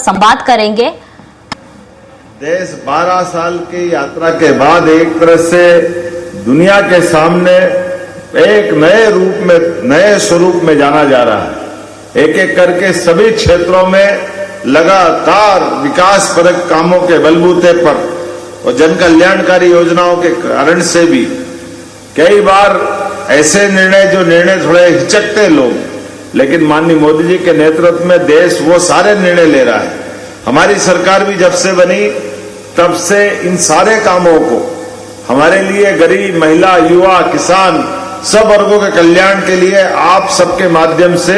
संवाद करेंगे। देश 12 साल की यात्रा के बाद एक तरह से दुनिया के सामने एक नए रूप में, नए स्वरूप में जाना जा रहा है। एक एक करके सभी क्षेत्रों में लगातार विकास परक कामों के बलबूते पर और जन कल्याणकारी योजनाओं के कारण से भी कई बार ऐसे निर्णय थोड़े हिचकते लोग, लेकिन माननीय मोदी जी के नेतृत्व में देश वो सारे निर्णय ले रहा है। हमारी सरकार भी जब से बनी तब से इन सारे कामों को हमारे लिए गरीब, महिला, युवा, किसान सब वर्गों के कल्याण के लिए आप सबके माध्यम से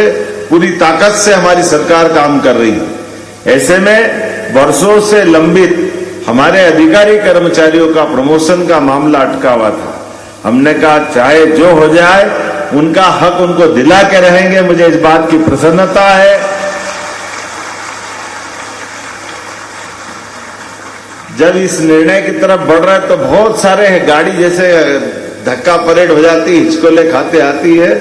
पूरी ताकत से हमारी सरकार काम कर रही है। ऐसे में वर्षों से लंबित हमारे अधिकारी कर्मचारियों का प्रमोशन का मामला अटका हुआ था। हमने कहा चाहे जो हो जाए उनका हक उनको दिला के रहेंगे। मुझे इस बात की प्रसन्नता है। जब इस निर्णय की तरफ बढ़ रहे तो बहुत सारे गाड़ी जैसे धक्का परेड हो जाती, हिचकोले खाते आती है,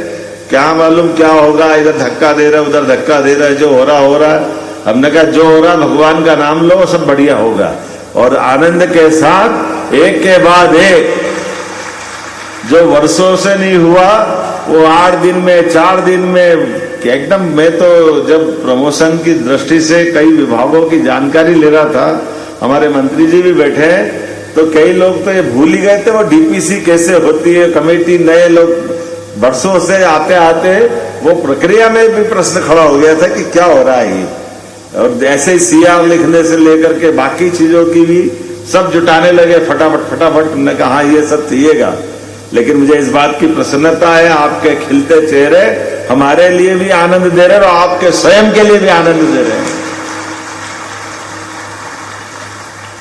क्या मालूम क्या होगा, इधर धक्का दे रहा है, उधर धक्का दे रहा है, जो हो रहा हो रहा है। हमने कहा जो हो रहा भगवान का नाम लो, सब बढ़िया होगा। और आनंद के साथ एक के बाद एक जो वर्षों से नहीं हुआ वो 8 दिन में, 4 दिन में एकदम। मैं तो जब प्रमोशन की दृष्टि से कई विभागों की जानकारी ले रहा था, हमारे मंत्री जी भी बैठे हैं, तो कई लोग तो ये भूल ही गए थे वो डीपीसी कैसे होती है, कमेटी, नए लोग वर्षों से आते आते वो प्रक्रिया में भी प्रश्न खड़ा हो गया था कि क्या हो रहा है। और ऐसे ही सीआर लिखने से लेकर के बाकी चीजों की भी सब जुटाने लगे फटाफट। हमने कहा हाँ ये सब चाहिएगा, लेकिन मुझे इस बात की प्रसन्नता है आपके खिलते चेहरे हमारे लिए भी आनंद दे रहे हैं और आपके स्वयं के लिए भी आनंद दे रहे हैं।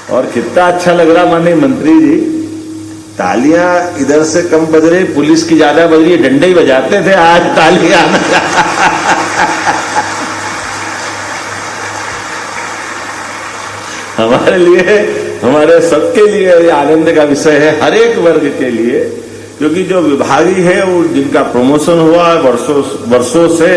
और कितना अच्छा लग रहा माननीय मंत्री जी, तालियां इधर से कम बज रही, पुलिस की ज्यादा बज रही है। डंडे ही बजाते थे, आज तालियां हमारे लिए, हमारे सबके लिए ये आनंद का विषय है, हर एक वर्ग के लिए। क्योंकि जो विभागी है वो जिनका प्रमोशन हुआ वर्षों से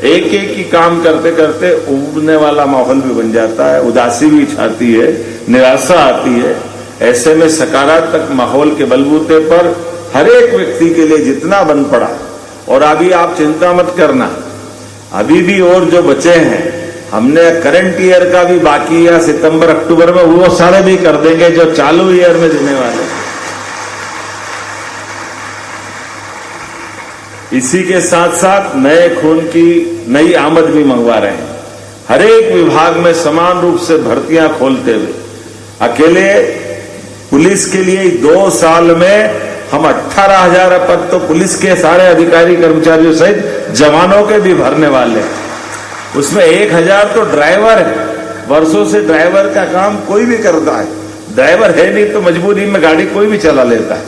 एक ही काम करते करते उबने वाला माहौल भी बन जाता है, उदासी भी छाती है, निराशा आती है। ऐसे में सकारात्मक माहौल के बलबूते पर हर एक व्यक्ति के लिए जितना बन पड़ा, और अभी आप चिंता मत करना, अभी भी और जो बचे हैं हमने करंट ईयर का भी बाकी है, सितंबर अक्टूबर में वो सारे भी कर देंगे जो चालू ईयर में देने वाले। इसी के साथ साथ नए खून की नई आमद भी मंगवा रहे हैं, हर एक विभाग में समान रूप से भर्तियां खोलते हुए। अकेले पुलिस के लिए 2 साल में हम 18,000 पद तो पुलिस के सारे अधिकारी कर्मचारियों सहित जवानों के भी भरने वाले हैं। उसमें 1,000 तो ड्राइवर है, वर्षों से ड्राइवर का काम कोई भी करता है। ड्राइवर है नहीं तो मजबूरी में गाड़ी कोई भी चला लेता है,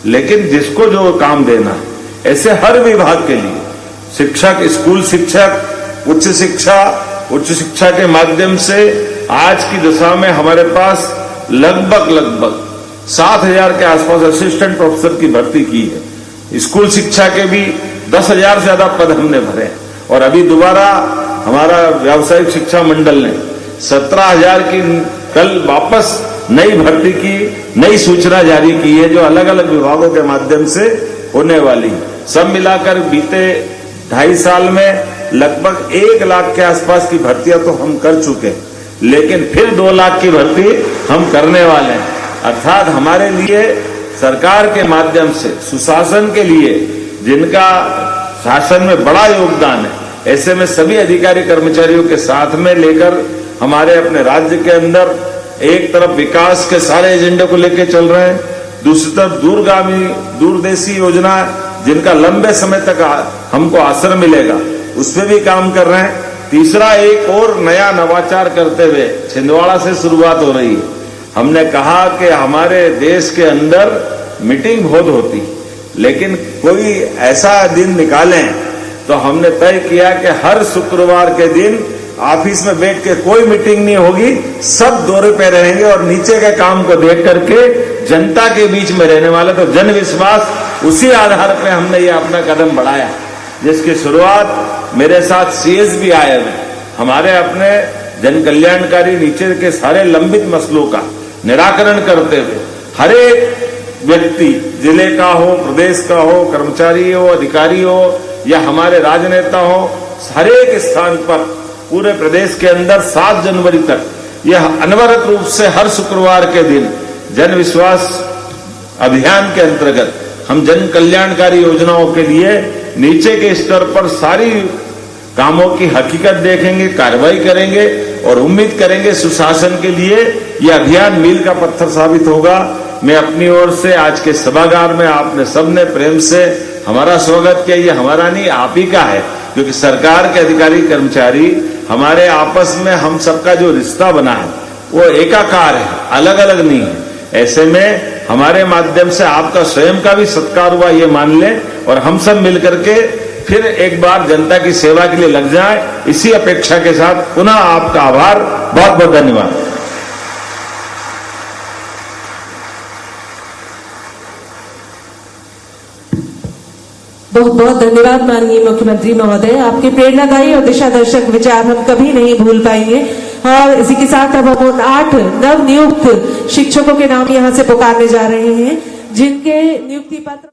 लेकिन जिसको जो काम देना है, ऐसे हर विभाग के लिए शिक्षक, स्कूल शिक्षक, उच्च शिक्षा के माध्यम से आज की दशा में हमारे पास लगभग 7,000 के आसपास असिस्टेंट प्रोफेसर की भर्ती की है। स्कूल शिक्षा के भी 10,000 से ज्यादा पद हमने भरे हैं। और अभी दोबारा हमारा व्यावसायिक शिक्षा मंडल ने 17,000 की कल वापस नई भर्ती की नई सूचना जारी की है, जो अलग अलग विभागों के माध्यम से होने वाली। सब मिलाकर बीते 2.5 साल में लगभग 1 लाख के आसपास की भर्तियां तो हम कर चुके, लेकिन फिर 2 लाख की भर्ती हम करने वाले हैं। अर्थात हमारे लिए सरकार के माध्यम से सुशासन के लिए जिनका शासन में बड़ा योगदान है, ऐसे में सभी अधिकारी कर्मचारियों के साथ में लेकर हमारे अपने राज्य के अंदर एक तरफ विकास के सारे एजेंडे को लेकर चल रहे हैं, दूसरी तरफ दूरगामी दूरदेशी योजना जिनका लंबे समय तक हमको आश्रय मिलेगा उस पर भी काम कर रहे हैं। तीसरा एक और नया नवाचार करते हुए छिंदवाड़ा से शुरुआत हो रही है। हमने कहा कि हमारे देश के अंदर मीटिंग बहुत होती, लेकिन कोई ऐसा दिन निकालें तो हमने तय किया कि हर शुक्रवार के दिन ऑफिस में बैठ के कोई मीटिंग नहीं होगी, सब दौरे पे रहेंगे और नीचे के काम को देख करके जनता के बीच में रहने वाले। तो जन विश्वास, उसी आधार पे हमने ये अपना कदम बढ़ाया, जिसकी शुरुआत मेरे साथ सीएस भी आए हुए, हमारे अपने जन कल्याणकारी नीचे के सारे लंबित मसलों का निराकरण करते हुए हर एक व्यक्ति, जिले का हो, प्रदेश का हो, कर्मचारी हो, अधिकारी हो या हमारे राजनेता हो, हर एक स्थान पर पूरे प्रदेश के अंदर 7 जनवरी तक यह अनवरत रूप से हर शुक्रवार के दिन जन विश्वास अभियान के अंतर्गत हम जन कल्याणकारी योजनाओं के लिए नीचे के स्तर पर सारी कामों की हकीकत देखेंगे, कार्रवाई करेंगे और उम्मीद करेंगे सुशासन के लिए यह अभियान मील का पत्थर साबित होगा। मैं अपनी ओर से आज के सभागार में आपने सबने प्रेम से हमारा स्वागत किया। ये हमारा नहीं, आप ही का है, क्योंकि सरकार के अधिकारी कर्मचारी हमारे आपस में हम सबका जो रिश्ता बना है वो एकाकार है, अलग अलग नहीं है। ऐसे में हमारे माध्यम से आपका स्वयं का भी सत्कार हुआ, ये मान लें, और हम सब मिलकर के फिर एक बार जनता की सेवा के लिए लग जाए, इसी अपेक्षा के साथ पुनः आपका आभार, बहुत बहुत धन्यवाद। बहुत बहुत धन्यवाद माननीय मुख्यमंत्री महोदय, आपके प्रेरणादायी और दिशा दर्शक विचार हम कभी नहीं भूल पाएंगे। और इसी के साथ अब हम उन 8 नव नियुक्त शिक्षकों के नाम यहां से पुकारने जा रहे हैं जिनके नियुक्ति पत्र